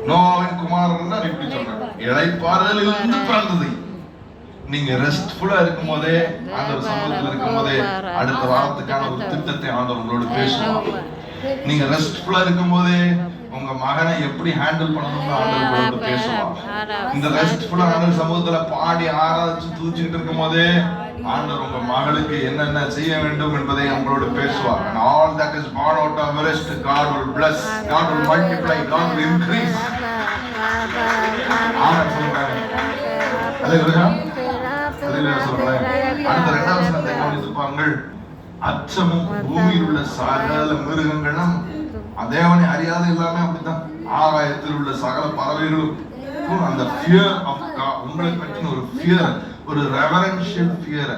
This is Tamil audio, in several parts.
நோவின் குமாரன் இப்படி சொல்றாங்க, இளைப்பாறுதலில் இருந்து பிறந்தது. நீங்க ரெஸ்ட்ஃபுல்லா இருக்கும் போதே, ஆண்டவர் சமூகத்தில் இருக்கும் போதே அடுத்த வாரத்துக்கான ஒரு திட்டத்தை ஆண்டவர் உங்களோட பேசுவாங்க. நீங்க ரெஸ்ட்ஃபுல்லா இருக்கும் போதே உங்க மகனை எப்படி ஹேண்டில் பண்ணணும்னு ஆண்டவர் உங்களோட பேசுவாங்க. இந்த ரெஸ்ட்ஃபுல்லா ஆண்டவர் சமூகத்துல பாடி ஆராய்ச்சி தூச்சிட்டு இருக்கும் போதே ஆண்டவர் உங்க மகளுக்கு என்னென்ன செய்ய வேண்டும் என்பதை உங்களோட பேசுவாங்க. And all that is born out of rest, God will bless, God will multiply, God will increase. ஆமென் சொல்லுங்க. அல்லேலூயா. அல்லேலூயா சொல்லுங்க. அடுத்த இரண்டாவது வசனத்தை கவனித்து பாருங்கள். அச்சமும் பூமியில் உள்ள சகல மிருகங்களும் தேவனை அறியாத எல்லாமே அப்படித்தான். ஆகாயத்தில் உள்ள சகல பறவைகளும் அந்த ஃபியர் ஆஃப் காட், உங்களை பற்றின ஒரு ஃபியர், ஒரு ரெவரன்ஷியல் ஃபியர்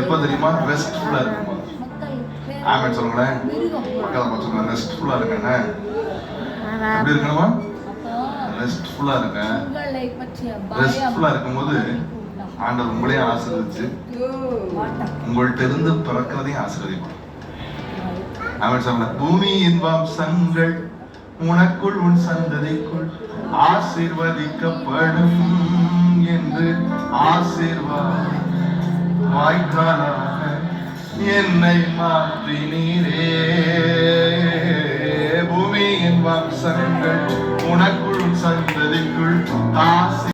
எப்ப தெரியுமா? ரெஸ்ட்ஃபுல்லா இருக்கும்போது. ஆமென் சொல்லுங்களேன். பக்கத்துல பார்த்து ரெஸ்ட்ஃபுல்லா இருக்கேன். எப்படி இருக்கணுமா? ரெஸ்ட்ஃபுல்லா இருக்க. ரெஸ்ட்ஃபுல்லா இருக்கும்போது ஆண்டவர் உங்களையும் ஆசீர்வதிச்சு உங்கள்ட்ட இருந்து பிறக்கிறதையும் ஆசீர்வதிப்பார். ஆமென் சொல்லுங்க. பூமியின் வம்சங்கள் உனக்குள் உன் சந்ததிக்குள் ஆசீர்வதிக்கப்படும் என்று ஆசீர்வாத வாய்க்காலாக என்னை மாற்றினீரே. பூமியின் வம்சங்கள் உனக்குள் உன் சந்ததிக்குள்